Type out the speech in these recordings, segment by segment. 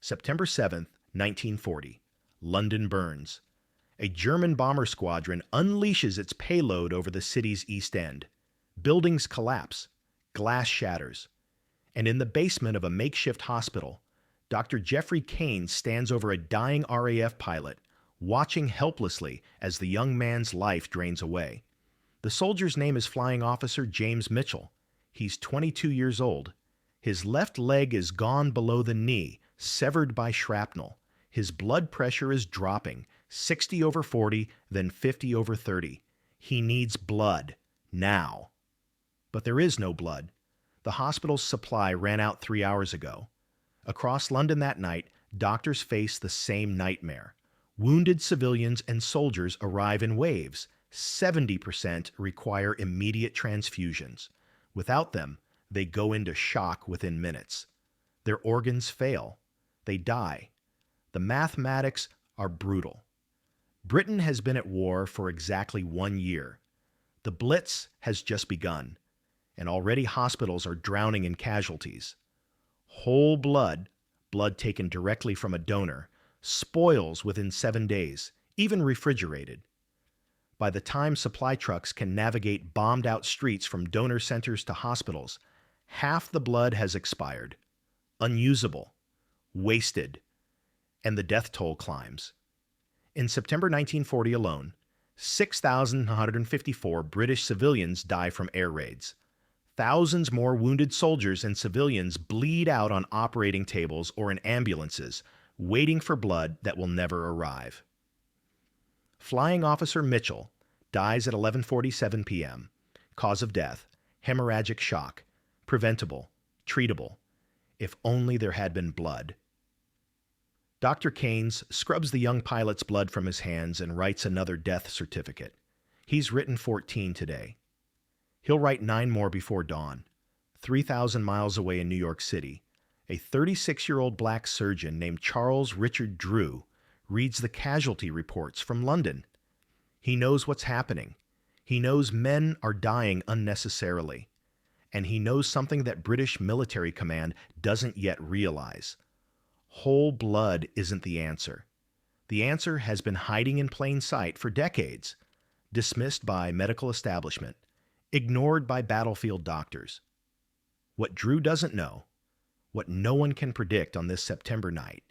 September 7, 1940. London burns. A German bomber squadron unleashes its payload over the city's East End. Buildings collapse. Glass shatters. And in the basement of a makeshift hospital, Dr. Jeffrey Kane stands over a dying RAF pilot, watching helplessly as the young man's life drains away. The soldier's name is Flying Officer James Mitchell. He's 22 years old. His left leg is gone below the knee, severed by shrapnel. His blood pressure is dropping, 60/40, then 50/30. He needs blood, now. But there is no blood. The hospital's supply ran out 3 hours ago. Across London that night, doctors face the same nightmare. Wounded civilians and soldiers arrive in waves. 70% require immediate transfusions. Without them, they go into shock within minutes. Their organs fail. They die. The mathematics are brutal. Britain has been at war for exactly 1 year. The Blitz has just begun, and already hospitals are drowning in casualties. Whole blood, blood taken directly from a donor, spoils within 7 days, even refrigerated. By the time supply trucks can navigate bombed-out streets from donor centers to hospitals, half the blood has expired, unusable, wasted, and the death toll climbs. In September 1940 alone, 6,154 British civilians die from air raids. Thousands more wounded soldiers and civilians bleed out on operating tables or in ambulances, waiting for blood that will never arrive. Flying Officer Mitchell dies at 11:47 p.m. Cause of death, hemorrhagic shock, preventable, treatable. If only there had been blood. Dr. Keynes scrubs the young pilot's blood from his hands and writes another death certificate. He's written 14 today. He'll write 9 more before dawn. 3,000 miles away in New York City, a 36-year-old black surgeon named Charles Richard Drew reads the casualty reports from London. He knows what's happening. He knows men are dying unnecessarily. And he knows something that British military command doesn't yet realize. Whole blood isn't the answer. The answer has been hiding in plain sight for decades, dismissed by medical establishment, ignored by battlefield doctors. What Drew doesn't know, what no one can predict on this September night,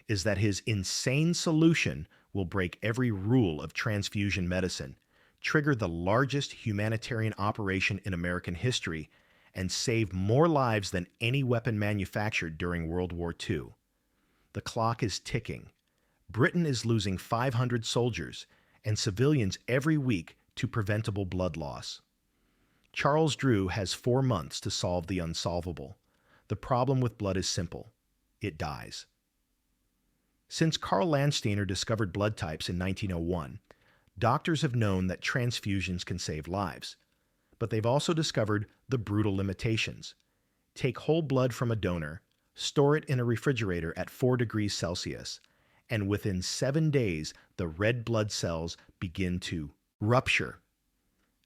is that his insane solution will break every rule of transfusion medicine, trigger the largest humanitarian operation in American history, and save more lives than any weapon manufactured during World War II. The clock is ticking. Britain is losing 500 soldiers and civilians every week to preventable blood loss. Charles Drew has 4 months to solve the unsolvable. The problem with blood is simple. It dies. Since Karl Landsteiner discovered blood types in 1901, doctors have known that transfusions can save lives. But they've also discovered the brutal limitations. Take whole blood from a donor, store it in a refrigerator at 4 degrees Celsius, and within 7 days, the red blood cells begin to rupture.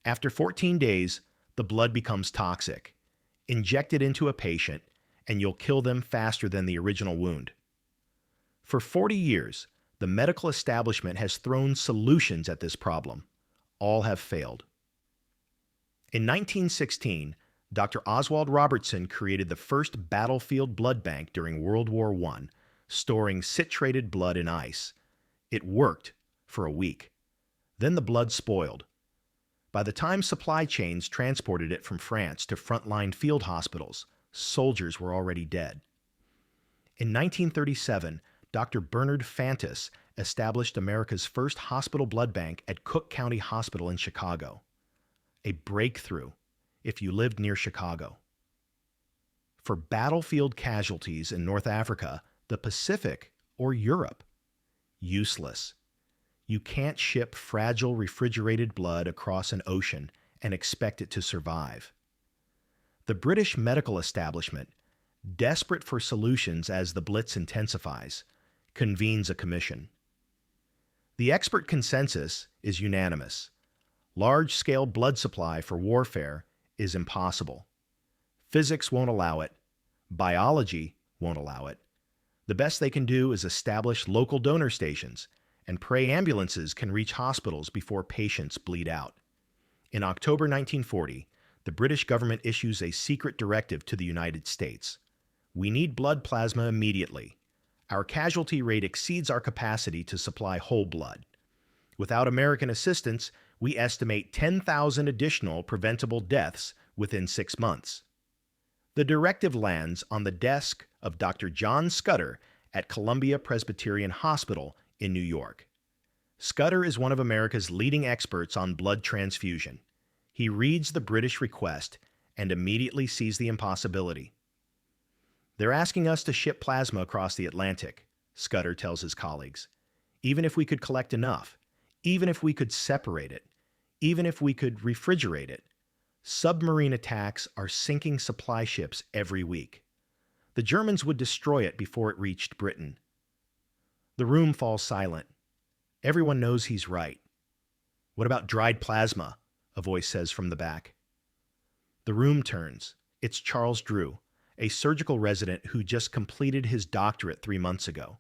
After 14 days, the blood becomes toxic. Inject it into a patient, and you'll kill them faster than the original wound. For 40 years, the medical establishment has thrown solutions at this problem. All have failed. In 1916, Dr. Oswald Robertson created the first battlefield blood bank during World War I, storing citrated blood in ice. It worked for a week. Then the blood spoiled. By the time supply chains transported it from France to frontline field hospitals, soldiers were already dead. In 1937, Dr. Bernard Fantis established America's first hospital blood bank at Cook County Hospital in Chicago. A breakthrough if you lived near Chicago. For battlefield casualties in North Africa, the Pacific, or Europe, useless. You can't ship fragile refrigerated blood across an ocean and expect it to survive. The British medical establishment, desperate for solutions as the Blitz intensifies, convenes a commission. The expert consensus is unanimous. Large-scale blood supply for warfare is impossible. Physics won't allow it. Biology won't allow it. The best they can do is establish local donor stations and pray ambulances can reach hospitals before patients bleed out. In October 1940, the British government issues a secret directive to the United States. We need blood plasma immediately. Our casualty rate exceeds our capacity to supply whole blood. Without American assistance, we estimate 10,000 additional preventable deaths within 6 months. The directive lands on the desk of Dr. John Scudder at Columbia Presbyterian Hospital in New York. Scudder is one of America's leading experts on blood transfusion. He reads the British request and immediately sees the impossibility. They're asking us to ship plasma across the Atlantic, Scudder tells his colleagues. Even if we could collect enough, even if we could separate it, even if we could refrigerate it, submarine attacks are sinking supply ships every week. The Germans would destroy it before it reached Britain. The room falls silent. Everyone knows he's right. What about dried plasma? A voice says from the back. The room turns. It's Charles Drew, a surgical resident who just completed his doctorate 3 months ago.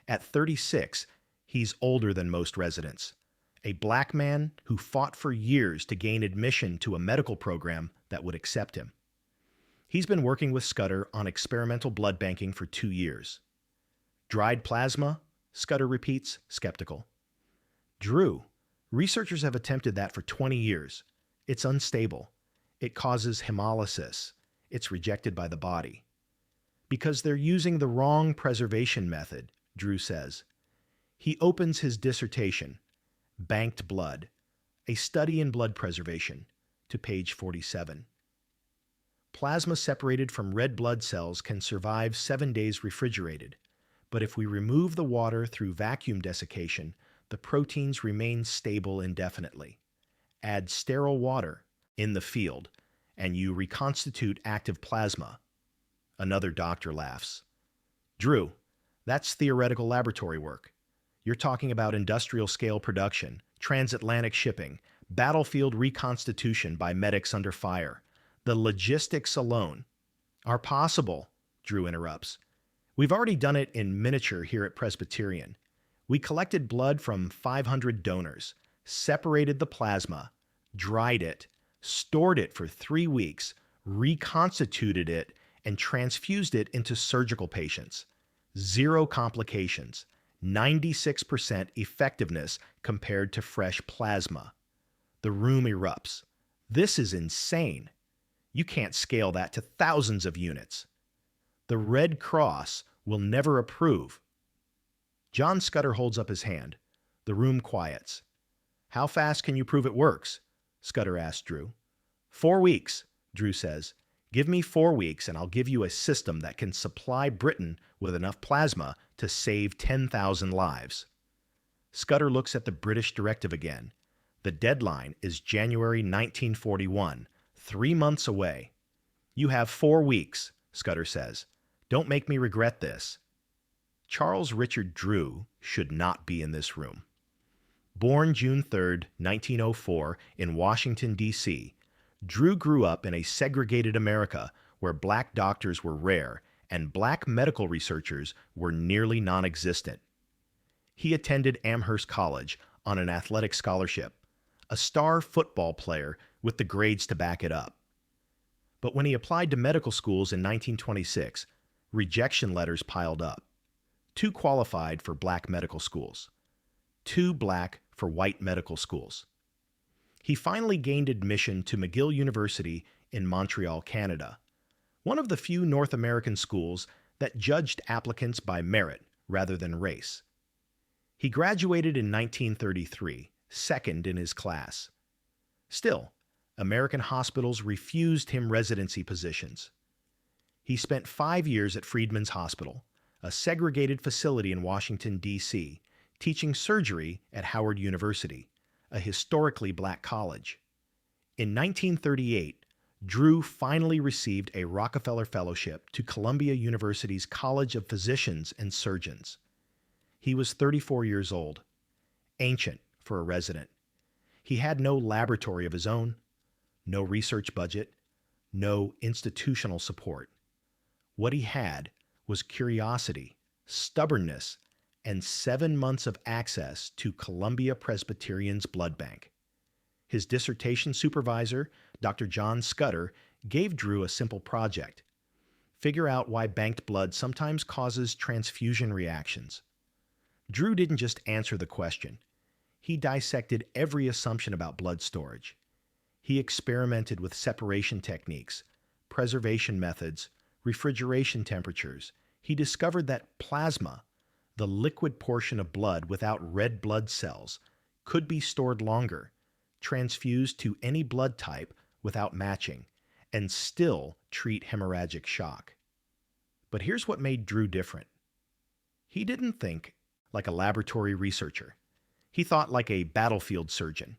At 36, he's older than most residents. A black man who fought for years to gain admission to a medical program that would accept him. He's been working with Scudder on experimental blood banking for 2 years. Dried plasma? Scudder repeats, skeptical. Drew, researchers have attempted that for 20 years. It's unstable. It causes hemolysis. It's rejected by the body. Because they're using the wrong preservation method, Drew says. He opens his dissertation, Banked Blood, a study in blood preservation, to page 47. Plasma separated from red blood cells can survive 7 days refrigerated, but if we remove the water through vacuum desiccation, the proteins remain stable indefinitely. Add sterile water in the field, and you reconstitute active plasma. Another doctor laughs. Drew, that's theoretical laboratory work. You're talking about industrial scale production, transatlantic shipping, battlefield reconstitution by medics under fire. The logistics alone are possible, Drew interrupts. We've already done it in miniature here at Presbyterian. We collected blood from 500 donors, separated the plasma, dried it, stored it for 3 weeks, reconstituted it, and transfused it into surgical patients. 0 complications, 96% effectiveness compared to fresh plasma. The room erupts. This is insane. You can't scale that to thousands of units. The Red Cross will never approve. John Scudder holds up his hand. The room quiets. How fast can you prove it works? Scudder asks Drew. 4 weeks, Drew says. Give me 4 weeks and I'll give you a system that can supply Britain with enough plasma to save 10,000 lives. Scudder looks at the British directive again. The deadline is January 1941, 3 months away. You have 4 weeks, Scudder says. Don't make me regret this. Charles Richard Drew should not be in this room. Born June 3, 1904, in Washington, D.C., Drew grew up in a segregated America where black doctors were rare and black medical researchers were nearly non-existent. He attended Amherst College on an athletic scholarship, a star football player with the grades to back it up. But when he applied to medical schools in 1926, rejection letters piled up. Too qualified for black medical schools. Too black for white medical schools. He finally gained admission to McGill University in Montreal, Canada, one of the few North American schools that judged applicants by merit rather than race. He graduated in 1933, second in his class. Still, American hospitals refused him residency positions. He spent 5 years at Freedman's Hospital, a segregated facility in Washington, D.C., teaching surgery at Howard University, a historically black college. In 1938, Drew finally received a Rockefeller Fellowship to Columbia University's College of Physicians and Surgeons. He was 34 years old, ancient for a resident. He had no laboratory of his own, no research budget, no institutional support. What he had was curiosity, stubbornness, and 7 months of access to Columbia Presbyterian's blood bank. His dissertation supervisor, Dr. John Scudder, gave Drew a simple project: figure out why banked blood sometimes causes transfusion reactions. Drew didn't just answer the question. He dissected every assumption about blood storage. He experimented with separation techniques, preservation methods, refrigeration temperatures. He discovered that plasma, the liquid portion of blood without red blood cells, could be stored longer, transfused to any blood type without matching, and still treat hemorrhagic shock. But here's what made Drew different. He didn't think like a laboratory researcher. He thought like a battlefield surgeon.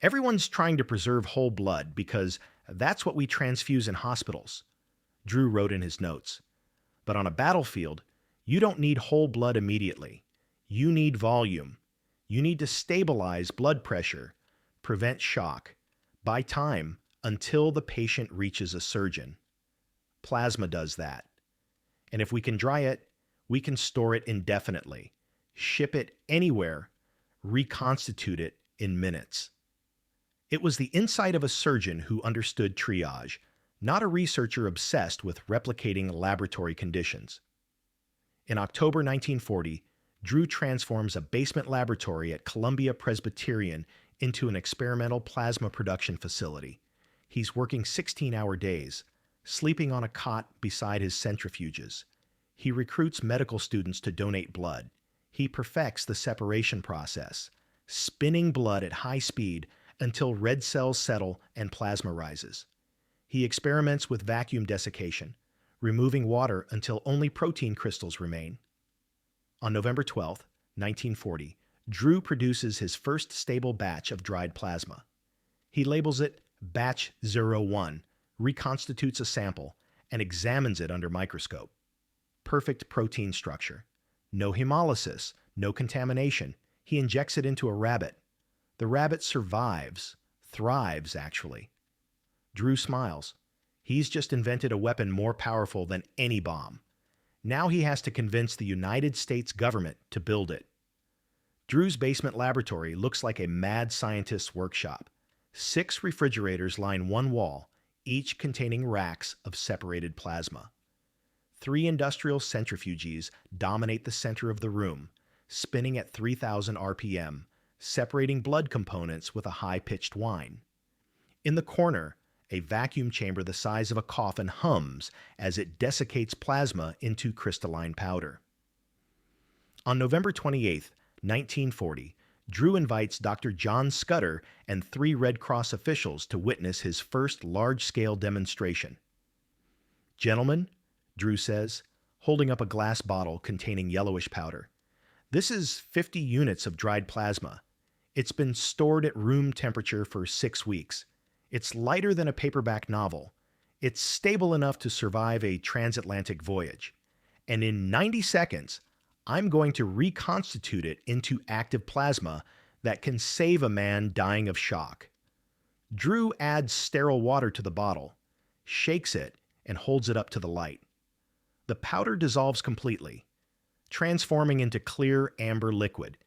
Everyone's trying to preserve whole blood because that's what we transfuse in hospitals, Drew wrote in his notes. But on a battlefield, you don't need whole blood immediately. You need volume. You need to stabilize blood pressure, prevent shock, buy time until the patient reaches a surgeon. Plasma does that. And if we can dry it, we can store it indefinitely, ship it anywhere, reconstitute it in minutes. It was the insight of a surgeon who understood triage, not a researcher obsessed with replicating laboratory conditions. In October 1940, Drew transforms a basement laboratory at Columbia Presbyterian into an experimental plasma production facility. He's working 16-hour days, sleeping on a cot beside his centrifuges. He recruits medical students to donate blood. He perfects the separation process, spinning blood at high speed until red cells settle and plasma rises. He experiments with vacuum desiccation, removing water until only protein crystals remain. On November 12, 1940, Drew produces his first stable batch of dried plasma. He labels it Batch 01, reconstitutes a sample, and examines it under microscope. Perfect protein structure. No hemolysis, no contamination. He injects it into a rabbit. The rabbit survives, thrives actually. Drew smiles. He's just invented a weapon more powerful than any bomb. Now he has to convince the United States government to build it. Drew's basement laboratory looks like a mad scientist's workshop. 6 refrigerators line one wall, each containing racks of separated plasma. 3 industrial centrifuges dominate the center of the room, spinning at 3,000 RPM, separating blood components with a high-pitched whine. In the corner, a vacuum chamber the size of a coffin hums as it desiccates plasma into crystalline powder. On November 28, 1940, Drew invites Dr. John Scudder and 3 Red Cross officials to witness his first large-scale demonstration. "Gentlemen," Drew says, holding up a glass bottle containing yellowish powder, "this is 50 units of dried plasma. It's been stored at room temperature for 6 weeks. It's lighter than a paperback novel. It's stable enough to survive a transatlantic voyage. And in 90 seconds, I'm going to reconstitute it into active plasma that can save a man dying of shock." Drew adds sterile water to the bottle, shakes it, and holds it up to the light. The powder dissolves completely, transforming into clear amber liquid,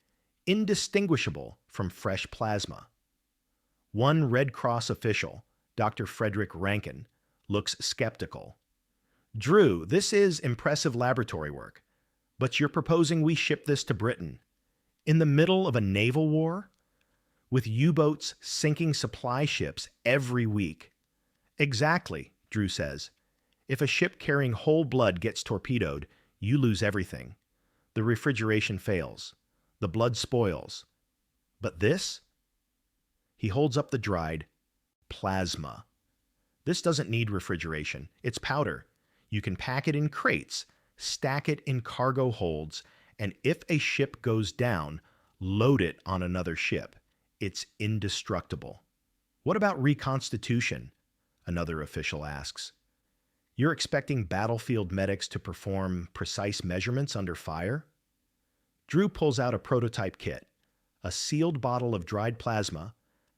indistinguishable from fresh plasma. One Red Cross official, Dr. Frederick Rankin, looks skeptical. "Drew, this is impressive laboratory work, but you're proposing we ship this to Britain in the middle of a naval war, with U-boats sinking supply ships every week." "Exactly," Drew says. "If a ship carrying whole blood gets torpedoed, you lose everything. The refrigeration fails. The blood spoils. But this?" He holds up the dried plasma. "This doesn't need refrigeration. It's powder. You can pack it in crates, stack it in cargo holds, and if a ship goes down, load it on another ship. It's indestructible." "What about reconstitution?" another official asks. "You're expecting battlefield medics to perform precise measurements under fire?" Drew pulls out a prototype kit, a sealed bottle of dried plasma,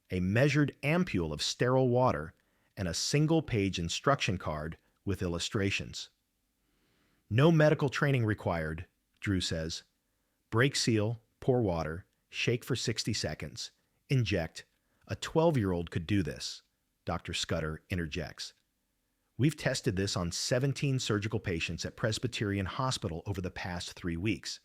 a measured ampule of sterile water, and a single-page instruction card with illustrations. "No medical training required," Drew says. Break seal, pour water, shake for 60 seconds, inject. A 12-year-old could do this, Dr. Scudder interjects. We've tested this on 17 surgical patients at Presbyterian Hospital over the past 3 weeks.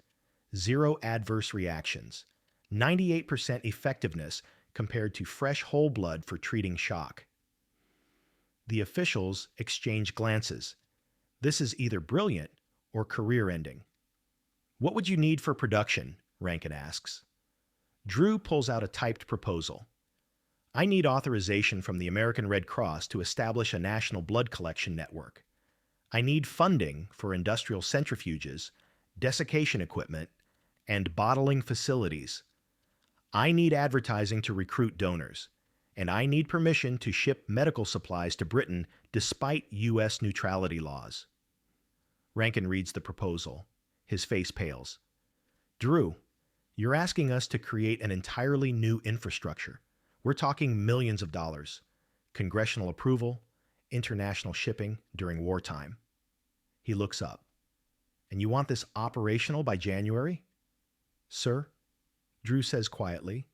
0 adverse reactions. 98% effectiveness compared to fresh whole blood for treating shock. The officials exchange glances. This is either brilliant or career-ending. What would you need for production? Rankin asks. Drew pulls out a typed proposal. I need authorization from the American Red Cross to establish a national blood collection network. I need funding for industrial centrifuges, desiccation equipment, and bottling facilities. I need advertising to recruit donors, and I need permission to ship medical supplies to Britain despite U.S. neutrality laws. Rankin reads the proposal. His face pales. Drew, you're asking us to create an entirely new infrastructure. We're talking millions of dollars. Congressional approval, international shipping during wartime. He looks up. And you want this operational by January? Sir, Drew says quietly,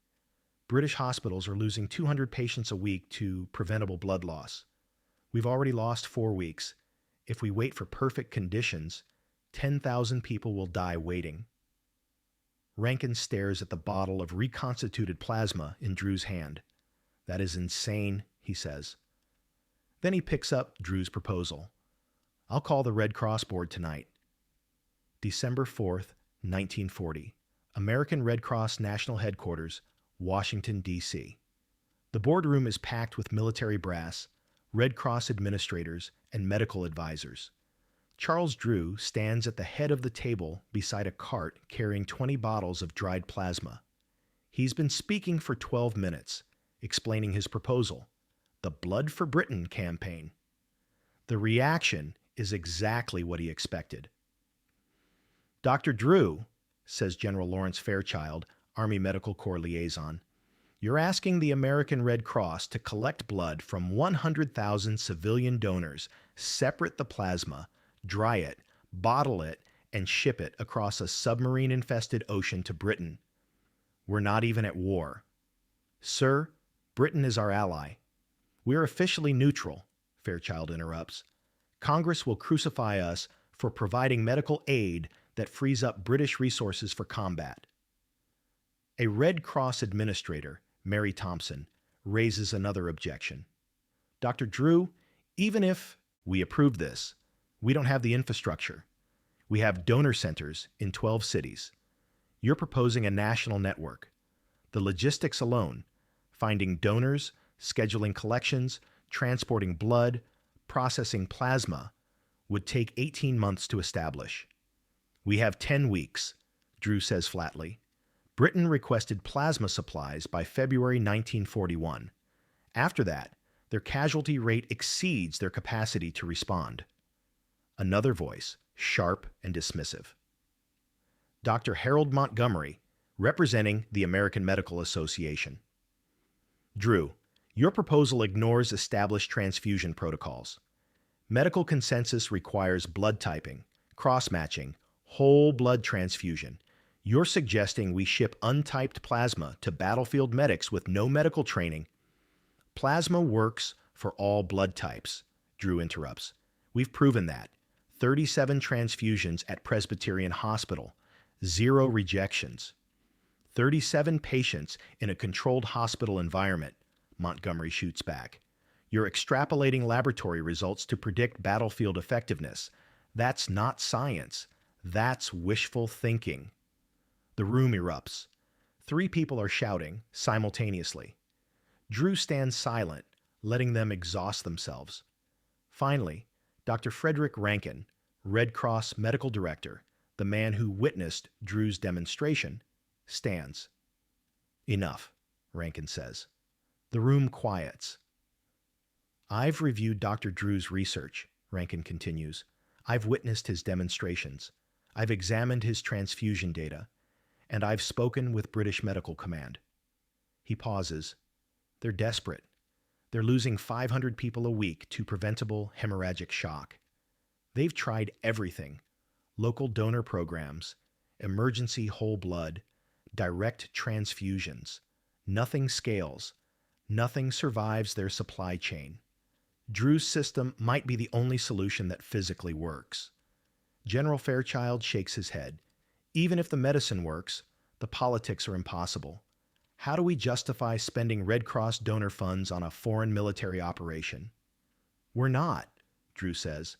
British hospitals are losing 200 patients a week to preventable blood loss. We've already lost 4 weeks. If we wait for perfect conditions, 10,000 people will die waiting. Rankin stares at the bottle of reconstituted plasma in Drew's hand. That is insane, he says. Then he picks up Drew's proposal. I'll call the Red Cross board tonight. December 4th, 1940. American Red Cross National Headquarters, Washington, D.C. The boardroom is packed with military brass, Red Cross administrators, and medical advisors. Charles Drew stands at the head of the table beside a cart carrying 20 bottles of dried plasma. He's been speaking for 12 minutes, explaining his proposal, the Blood for Britain campaign. The reaction is exactly what he expected. Dr. Drew, says General Lawrence Fairchild, Army Medical Corps liaison, you're asking the American Red Cross to collect blood from 100,000 civilian donors, separate the plasma, dry it, bottle it, and ship it across a submarine-infested ocean to Britain. We're not even at war. Sir, Britain is our ally. We're officially neutral, Fairchild interrupts. Congress will crucify us for providing medical aid that frees up British resources for combat. A Red Cross administrator, Mary Thompson, raises another objection. Dr. Drew, even if we approve this, we don't have the infrastructure. We have donor centers in 12 cities. You're proposing a national network. The logistics alone, finding donors, scheduling collections, transporting blood, processing plasma, would take 18 months to establish. We have 10 weeks, Drew says flatly. Britain requested plasma supplies by February 1941. After that, their casualty rate exceeds their capacity to respond. Another voice, sharp and dismissive. Dr. Harold Montgomery, representing the American Medical Association. Drew, your proposal ignores established transfusion protocols. Medical consensus requires blood typing, cross-matching, whole blood transfusion. You're suggesting we ship untyped plasma to battlefield medics with no medical training. Plasma works for all blood types, Drew interrupts. We've proven that. 37 transfusions at Presbyterian Hospital, 0 rejections. 37 patients in a controlled hospital environment, Montgomery shoots back. You're extrapolating laboratory results to predict battlefield effectiveness. That's not science. That's wishful thinking. The room erupts. 3 people are shouting simultaneously. Drew stands silent, letting them exhaust themselves. Finally, Dr. Frederick Rankin, Red Cross Medical Director, the man who witnessed Drew's demonstration, stands. Enough, Rankin says. The room quiets. I've reviewed Dr. Drew's research, Rankin continues. I've witnessed his demonstrations. I've examined his transfusion data. And I've spoken with British Medical Command. He pauses. They're desperate. They're losing 500 people a week to preventable hemorrhagic shock. They've tried everything. Local donor programs, emergency whole blood, direct transfusions. Nothing scales. Nothing survives their supply chain. Drew's system might be the only solution that physically works. General Fairchild shakes his head. Even if the medicine works, the politics are impossible. How do we justify spending Red Cross donor funds on a foreign military operation? We're not, Drew says.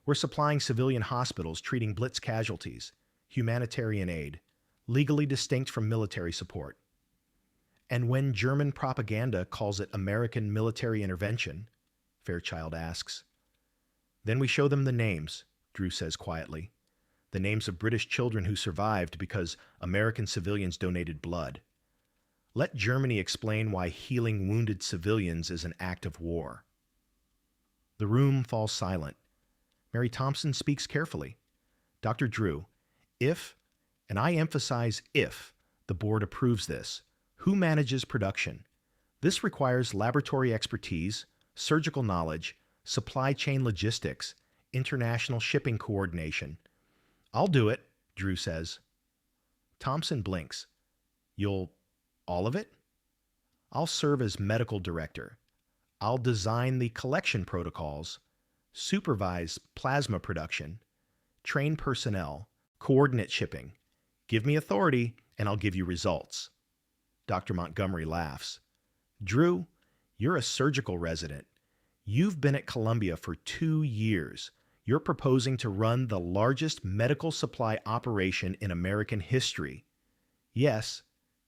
We're supplying civilian hospitals treating Blitz casualties, humanitarian aid, legally distinct from military support. And when German propaganda calls it American military intervention, Fairchild asks. Then we show them the names, Drew says quietly. The names of British children who survived because American civilians donated blood. Let Germany explain why healing wounded civilians is an act of war. The room falls silent. Mary Thompson speaks carefully. Dr. Drew, if, and I emphasize if, the board approves this, who manages production? This requires laboratory expertise, surgical knowledge, supply chain logistics, international shipping coordination. I'll do it, Drew says. Thompson blinks. All of it? I'll serve as medical director. I'll design the collection protocols, supervise plasma production, train personnel, coordinate shipping. Give me authority, and I'll give you results. Dr. Montgomery laughs. Drew, you're a surgical resident. You've been at Columbia for 2 years. You're proposing to run the largest medical supply operation in American history. Yes,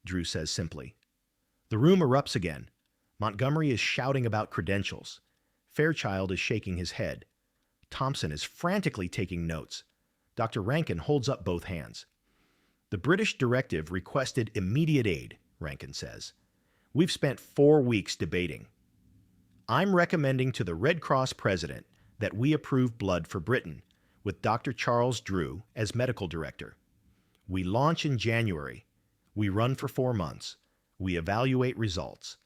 Drew says simply. The room erupts again. Montgomery is shouting about credentials. Fairchild is shaking his head. Thompson is frantically taking notes. Dr. Rankin holds up both hands. The British directive requested immediate aid, Rankin says. We've spent 4 weeks debating. I'm recommending to the Red Cross president that we approve blood for Britain, with Dr. Charles Drew as medical director. We launch in January. We run for 4 months. We evaluate results.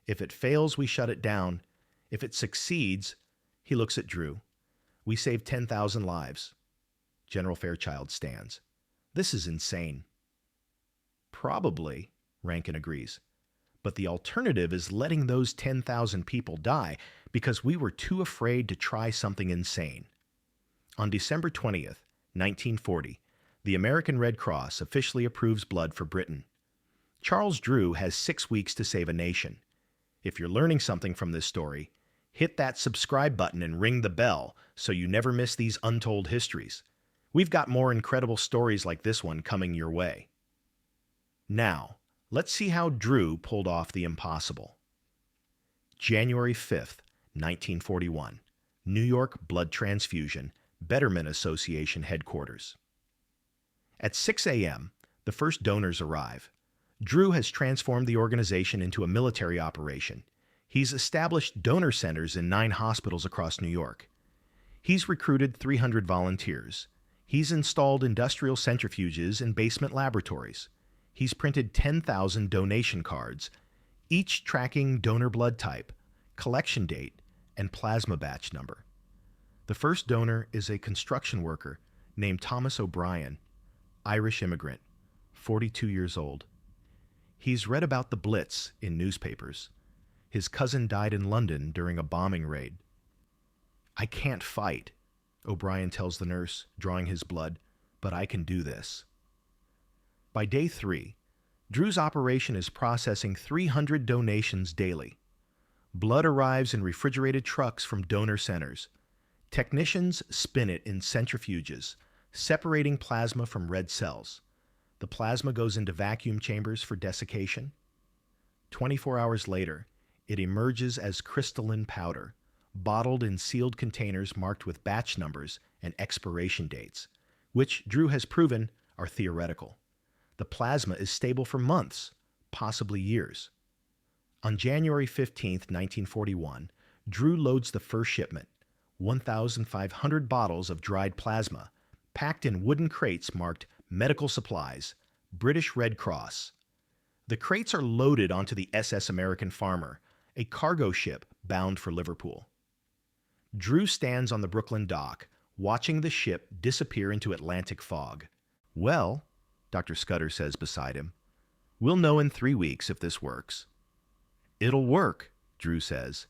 If it fails, we shut it down. If it succeeds, he looks at Drew. We save 10,000 lives. General Fairchild stands. This is insane. Probably, Rankin agrees. But the alternative is letting those 10,000 people die because we were too afraid to try something insane. On December 20th, 1940, the American Red Cross officially approves blood for Britain. Charles Drew has 6 weeks to save a nation. If you're learning something from this story, hit that subscribe button and ring the bell so you never miss these untold histories. We've got more incredible stories like this one coming your way. Now, let's see how Drew pulled off the impossible. January 5th, 1941, New York Blood Transfusion, Betterment Association headquarters. At 6 a.m., the first donors arrive. Drew has transformed the organization into a military operation. He's established donor centers in 9 hospitals across New York. He's recruited 300 volunteers. He's installed industrial centrifuges and basement laboratories. He's printed 10,000 donation cards, each tracking donor blood type, collection date, and plasma batch number. The first donor is a construction worker named Thomas O'Brien, Irish immigrant, 42 years old. He's read about the Blitz in newspapers. His cousin died in London during a bombing raid. I can't fight, O'Brien tells the nurse, drawing his blood, but I can do this. By day 3, Drew's operation is processing 300 donations daily. Blood arrives in refrigerated trucks from donor centers. Technicians spin it in centrifuges, separating plasma from red cells. The plasma goes into vacuum chambers for desiccation. 24 hours later, it emerges as crystalline powder, bottled in sealed containers marked with batch numbers and expiration dates, which Drew has proven are theoretical. The plasma is stable for months, possibly years. On January 15, 1941, Drew loads the first shipment, 1,500 bottles of dried plasma, packed in wooden crates marked Medical Supplies, British Red Cross. The crates are loaded onto the SS American Farmer, a cargo ship bound for Liverpool. Drew stands on the Brooklyn dock, watching the ship disappear into Atlantic fog. Well, Dr. Scudder says beside him. We'll know in 3 weeks if this works. It'll work, Drew says,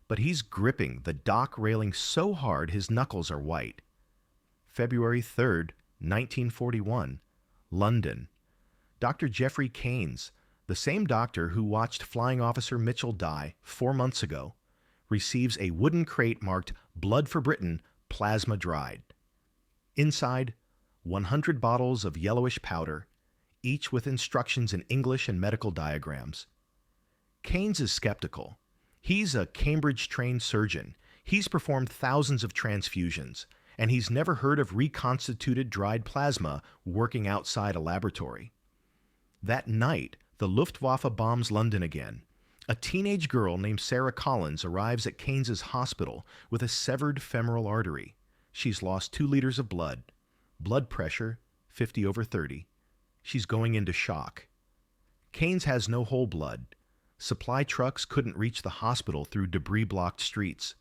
but he's gripping the dock railing so hard his knuckles are white. February 3rd, 1941, London. Dr. Jeffrey Keynes, the same doctor who watched Flying Officer Mitchell die 4 months ago, receives a wooden crate marked Blood for Britain, plasma dried. Inside, 100 bottles of yellowish powder, each with instructions in English and medical diagrams. Keynes is skeptical. He's a Cambridge-trained surgeon. He's performed thousands of transfusions, and he's never heard of reconstituted dried plasma working outside a laboratory. That night, the Luftwaffe bombs London again. A teenage girl named Sarah Collins arrives at Keynes's hospital with a severed femoral artery. She's lost 2 liters of blood. Blood pressure, 50/30. She's going into shock. Keynes has no whole blood. Supply trucks couldn't reach the hospital through debris-blocked streets.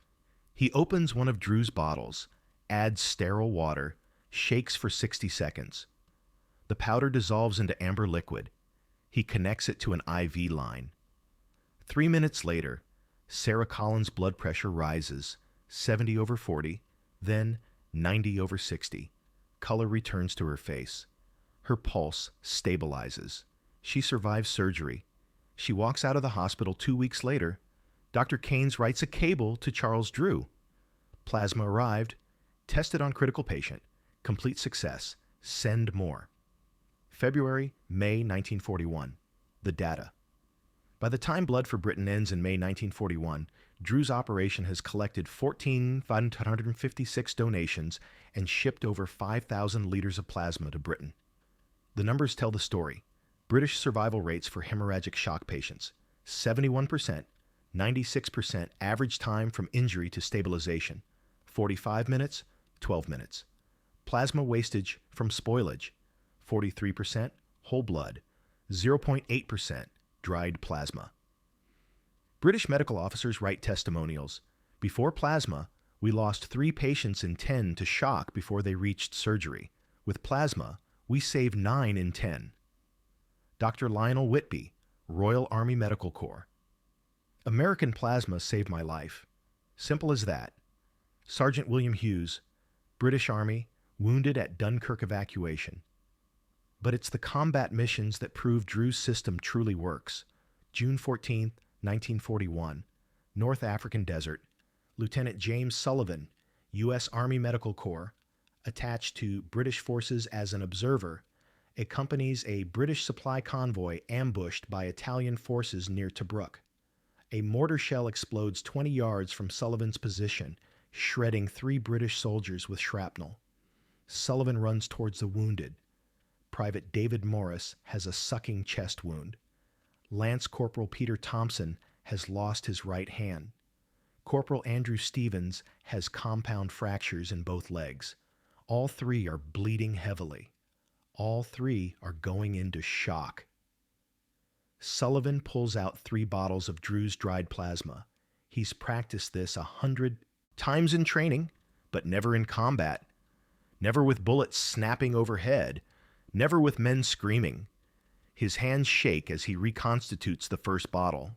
He opens one of Drew's bottles, adds sterile water, shakes for 60 seconds. The powder dissolves into amber liquid. He connects it to an IV line. 3 minutes later, Sarah Collins' blood pressure rises, 70/40, then 90/60. Color returns to her face. Her pulse stabilizes. She survives surgery. She walks out of the hospital 2 weeks later. Dr. Keynes writes a cable to Charles Drew. Plasma arrived, tested on critical patient, complete success, send more. February, May 1941. The data. By the time Blood for Britain ends in May 1941, Drew's operation has collected 1,456 donations and shipped over 5,000 liters of plasma to Britain. The numbers tell the story. British survival rates for hemorrhagic shock patients, 71%, 96% average time from injury to stabilization, 45 minutes, 12 minutes. Plasma wastage from spoilage, 43% whole blood, 0.8% dried plasma. British medical officers write testimonials. Before plasma, we lost 3 patients in 10 to shock before they reached surgery. With plasma, we saved 9 in 10. Dr. Lionel Whitby, Royal Army Medical Corps. American plasma saved my life. Simple as that. Sergeant William Hughes, British Army, wounded at Dunkirk evacuation. But it's the combat missions that prove Drew's system truly works. June 14, 1941, North African Desert. Lieutenant James Sullivan, U.S. Army Medical Corps, attached to British forces as an observer, accompanies a British supply convoy ambushed by Italian forces near Tobruk. A mortar shell explodes 20 yards from Sullivan's position, shredding 3 British soldiers with shrapnel. Sullivan runs towards the wounded. Private David Morris has a sucking chest wound. Lance Corporal Peter Thompson has lost his right hand. Corporal Andrew Stevens has compound fractures in both legs. All 3 are bleeding heavily. All 3 are going into shock. Sullivan pulls out 3 bottles of Drew's dried plasma. He's practiced this 100 times in training, but never in combat. Never with bullets snapping overhead. Never with men screaming. His hands shake as he reconstitutes the first bottle.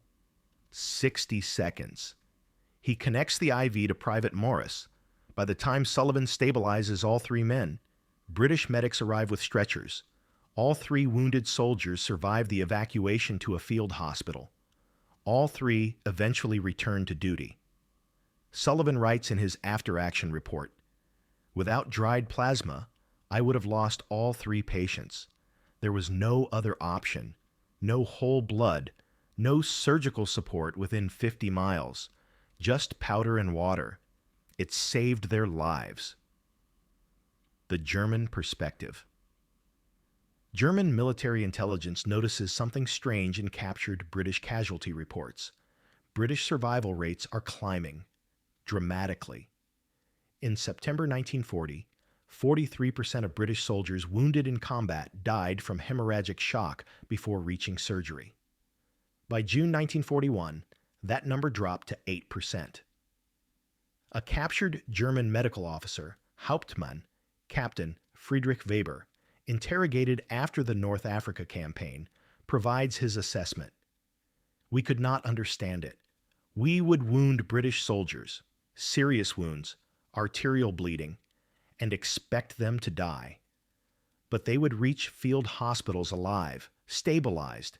60 seconds. He connects the IV to Private Morris. By the time Sullivan stabilizes all 3 men, British medics arrive with stretchers. All 3 wounded soldiers survive the evacuation to a field hospital. All 3 eventually return to duty. Sullivan writes in his after-action report, "Without dried plasma, I would have lost all 3 patients. There was no other option, no whole blood, no surgical support within 50 miles, just powder and water. It saved their lives." The German perspective. German military intelligence notices something strange in captured British casualty reports. British survival rates are climbing, dramatically. In September 1940, 43% of British soldiers wounded in combat died from hemorrhagic shock before reaching surgery. By June 1941, that number dropped to 8%. A captured German medical officer, Hauptmann, Captain Friedrich Weber, interrogated after the North Africa campaign, provides his assessment. We could not understand it. We would wound British soldiers, serious wounds, arterial bleeding, and expect them to die. But they would reach field hospitals alive, stabilized.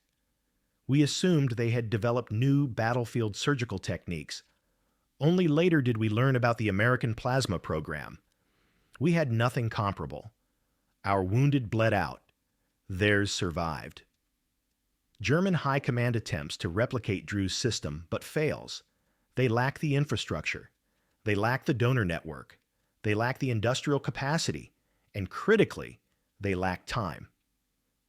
We assumed they had developed new battlefield surgical techniques. Only later did we learn about the American plasma program. We had nothing comparable. Our wounded bled out. Theirs survived. German high command attempts to replicate Drew's system, but fails. They lack the infrastructure. They lack the donor network. They lack the industrial capacity. And critically, they lack time.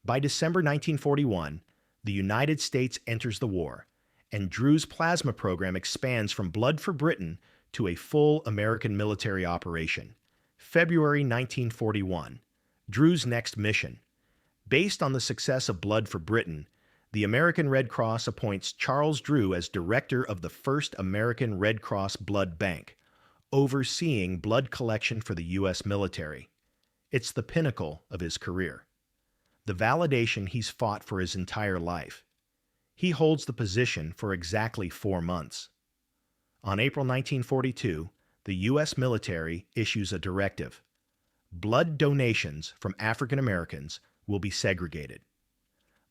By December 1941, the United States enters the war, and Drew's plasma program expands from Blood for Britain to a full American military operation. February 1941, Drew's next mission. Based on the success of Blood for Britain, the American Red Cross appoints Charles Drew as director of the first American Red Cross Blood Bank, overseeing blood collection for the U.S. military. It's the pinnacle of his career. The validation he's fought for his entire life. He holds the position for exactly 4 months. On April 1942, the U.S. military issues a directive. Blood donations from African Americans will be segregated.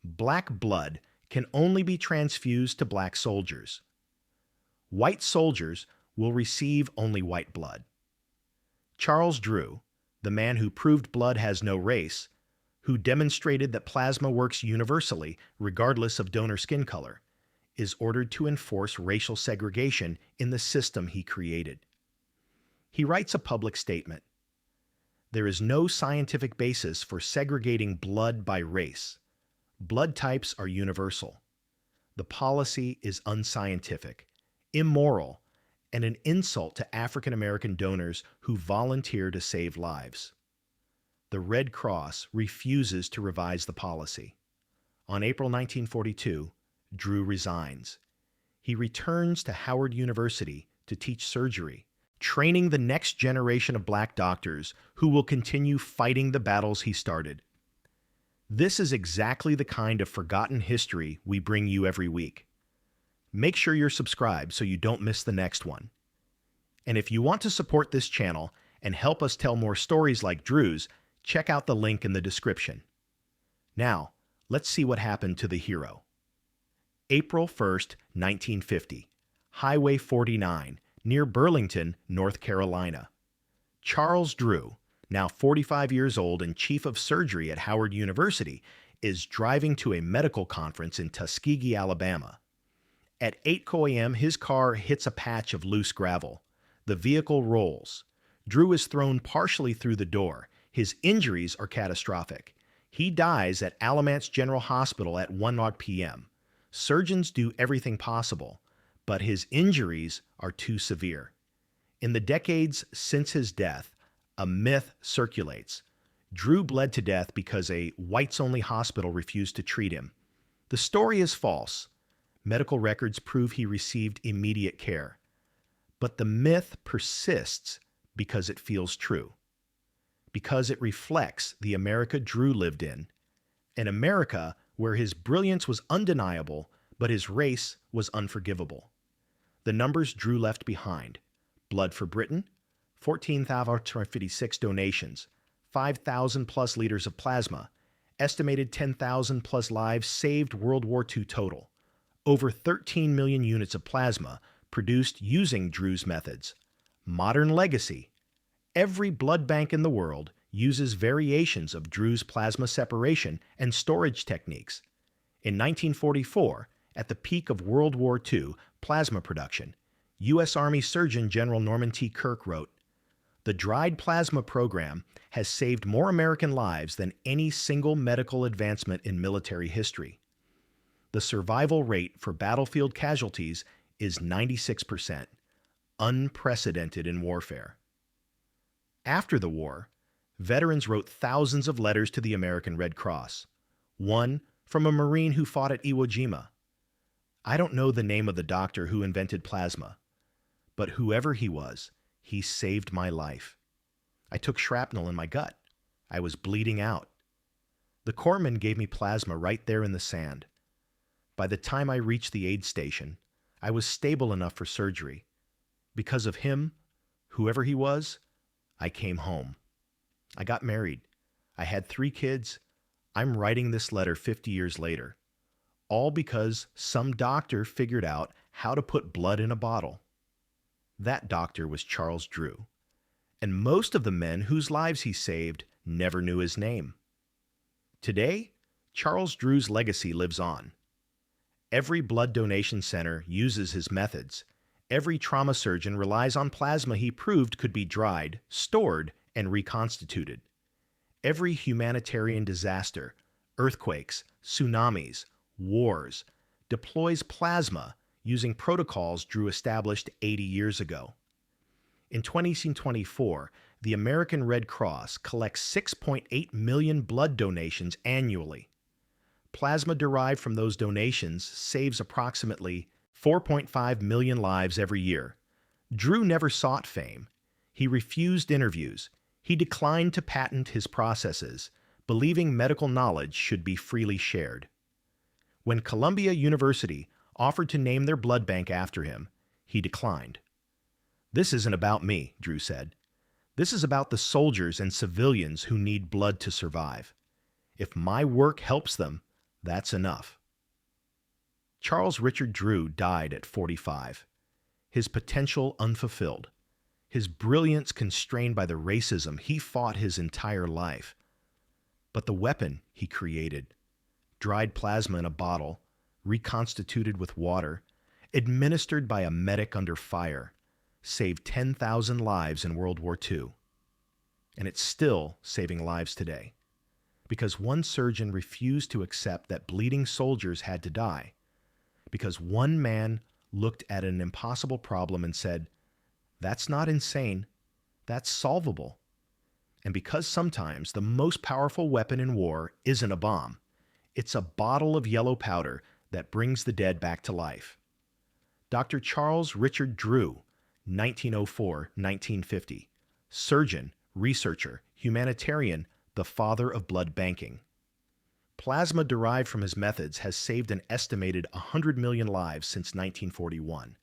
Black blood can only be transfused to black soldiers. White soldiers will receive only white blood. Charles Drew, the man who proved blood has no race, who demonstrated that plasma works universally, regardless of donor skin color, is ordered to enforce racial segregation in the system he created. He writes a public statement. There is no scientific basis for segregating blood by race. Blood types are universal. The policy is unscientific, immoral, and an insult to African American donors who volunteer to save lives. The Red Cross refuses to revise the policy. On April 1942, Drew resigns. He returns to Howard University to teach surgery, training the next generation of black doctors who will continue fighting the battles he started. This is exactly the kind of forgotten history we bring you every week. Make sure you're subscribed so you don't miss the next one. And if you want to support this channel and help us tell more stories like Drew's, check out the link in the description. Now, let's see what happened to the hero. April 1st, 1950, Highway 49, near Burlington, North Carolina. Charles Drew, now 45 years old and chief of surgery at Howard University, is driving to a medical conference in Tuskegee, Alabama. At 8 a.m., his car hits a patch of loose gravel. The vehicle rolls. Drew is thrown partially through the door. His injuries are catastrophic. He dies at Alamance General Hospital at 1 p.m. Surgeons do everything possible, but his injuries are too severe. In the decades since his death, a myth circulates. Drew bled to death because a whites-only hospital refused to treat him. The story is false. Medical records prove he received immediate care. But the myth persists because it feels true. Because it reflects the America Drew lived in, an America where his brilliance was undeniable, but his race was unforgivable. The numbers Drew left behind: Blood for Britain, 14,556 donations, 5,000 plus liters of plasma, estimated 10,000 plus lives saved World War II total, over 13 million units of plasma produced using Drew's methods. Modern legacy: every blood bank in the world uses variations of Drew's plasma separation and storage techniques. In 1944, at the peak of World War II plasma production, U.S. Army Surgeon General Norman T. Kirk wrote, "The dried plasma program has saved more American lives than any single medical advancement in military history. The survival rate for battlefield casualties is 96%, unprecedented in warfare." After the war, veterans wrote thousands of letters to the American Red Cross. One from a Marine who fought at Iwo Jima. "I don't know the name of the doctor who invented plasma, but whoever he was, he saved my life. I took shrapnel in my gut. I was bleeding out. The corpsman gave me plasma right there in the sand. By the time I reached the aid station, I was stable enough for surgery. Because of him, whoever he was, I came home. I got married. I had 3 kids. I'm writing this letter 50 years later. All because some doctor figured out how to put blood in a bottle. That doctor was Charles Drew. And most of the men whose lives he saved never knew his name. Today, Charles Drew's legacy lives on. Every blood donation center uses his methods. Every trauma surgeon relies on plasma he proved could be dried, stored, and reconstituted. Every humanitarian disaster, earthquakes, tsunamis, wars, deploys plasma using protocols Drew established 80 years ago. In 2024, the American Red Cross collects 6.8 million blood donations annually. Plasma derived from those donations saves approximately 4.5 million lives every year. Drew never sought fame. He refused interviews. He declined to patent his processes, believing medical knowledge should be freely shared. When Columbia University offered to name their blood bank after him, he declined. "This isn't about me," Drew said. "This is about the soldiers and civilians who need blood to survive. If my work helps them, that's enough." Charles Richard Drew died at 45, his potential unfulfilled, his brilliance constrained by the racism he fought his entire life. But the weapon he created, dried plasma in a bottle, reconstituted with water, administered by a medic under fire, saved 10,000 lives in World War II. And it's still saving lives today, because one surgeon refused to accept that bleeding soldiers had to die, because one man looked at an impossible problem and said, "That's not insane, that's solvable." And because sometimes the most powerful weapon in war isn't a bomb, it's a bottle of yellow powder that brings the dead back to life. Dr. Charles Richard Drew, 1904-1950, surgeon, researcher, humanitarian, the father of blood banking. Plasma derived from his methods has saved an estimated 100 million lives since 1941.